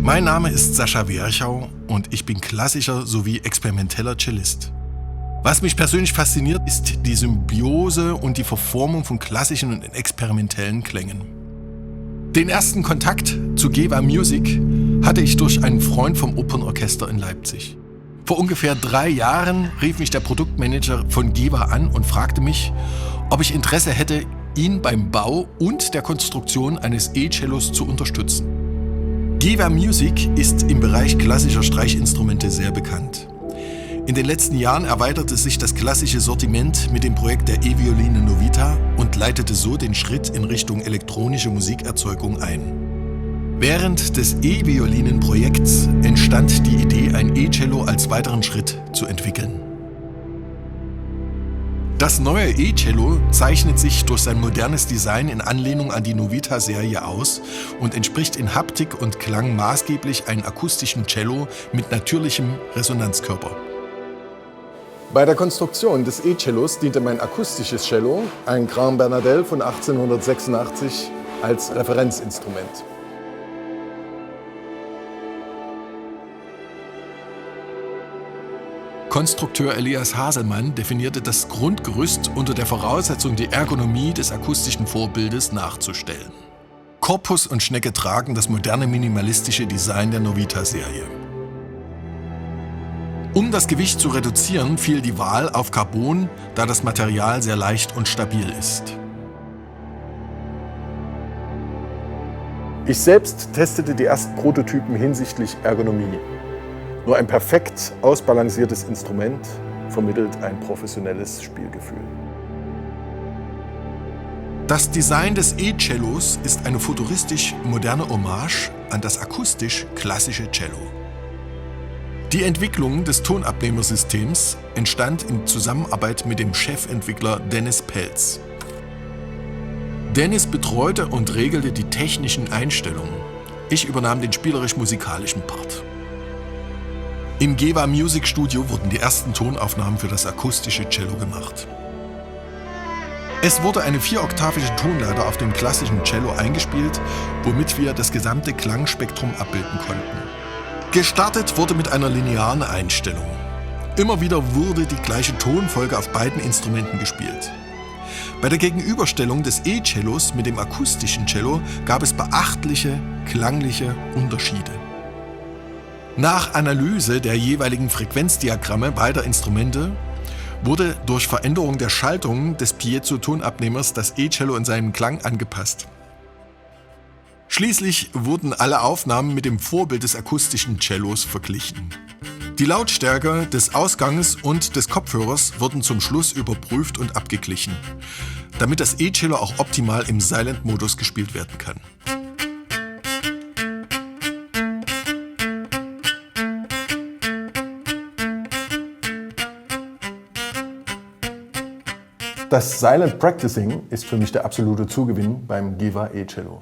Mein Name ist Sascha Werchau und ich bin klassischer sowie experimenteller Cellist. Was mich persönlich fasziniert, ist die Symbiose und die Verformung von klassischen und experimentellen Klängen. Den ersten Kontakt zu Geva Music hatte ich durch einen Freund vom Opernorchester in Leipzig. Vor ungefähr 3 Jahren rief mich der Produktmanager von Geva an und fragte mich, ob ich Interesse hätte, ihn beim Bau und der Konstruktion eines E-Cellos zu unterstützen. Geva Music ist im Bereich klassischer Streichinstrumente sehr bekannt. In den letzten Jahren erweiterte sich das klassische Sortiment mit dem Projekt der E-Violine Novita und leitete so den Schritt in Richtung elektronische Musikerzeugung ein. Während des E-Violinen-Projekts entstand die Idee, ein E-Cello als weiteren Schritt zu entwickeln. Das neue E-Cello zeichnet sich durch sein modernes Design in Anlehnung an die Novita-Serie aus und entspricht in Haptik und Klang maßgeblich einem akustischen Cello mit natürlichem Resonanzkörper. Bei der Konstruktion des E-Cellos diente mein akustisches Cello, ein Grand Bernardel von 1886, als Referenzinstrument. Konstrukteur Elias Haselmann definierte das Grundgerüst unter der Voraussetzung, die Ergonomie des akustischen Vorbildes nachzustellen. Korpus und Schnecke tragen das moderne minimalistische Design der Novita-Serie. Um das Gewicht zu reduzieren, fiel die Wahl auf Carbon, da das Material sehr leicht und stabil ist. Ich selbst testete die ersten Prototypen hinsichtlich Ergonomie. Nur ein perfekt ausbalanciertes Instrument vermittelt ein professionelles Spielgefühl. Das Design des E-Cellos ist eine futuristisch moderne Hommage an das akustisch klassische Cello. Die Entwicklung des Tonabnehmersystems entstand in Zusammenarbeit mit dem Chefentwickler Dennis Pelz. Dennis betreute und regelte die technischen Einstellungen. Ich übernahm den spielerisch-musikalischen Part. Im Geva Music Studio wurden die ersten Tonaufnahmen für das akustische Cello gemacht. Es wurde eine 4-oktavige Tonleiter auf dem klassischen Cello eingespielt, womit wir das gesamte Klangspektrum abbilden konnten. Gestartet wurde mit einer linearen Einstellung. Immer wieder wurde die gleiche Tonfolge auf beiden Instrumenten gespielt. Bei der Gegenüberstellung des E-Cellos mit dem akustischen Cello gab es beachtliche klangliche Unterschiede. Nach Analyse der jeweiligen Frequenzdiagramme beider Instrumente wurde durch Veränderung der Schaltung des Piezo-Tonabnehmers das E-Cello in seinen Klang angepasst. Schließlich wurden alle Aufnahmen mit dem Vorbild des akustischen Cellos verglichen. Die Lautstärke des Ausgangs und des Kopfhörers wurden zum Schluss überprüft und abgeglichen, damit das E-Cello auch optimal im Silent-Modus gespielt werden kann. Das Silent Practicing ist für mich der absolute Zugewinn beim Geva E-Cello.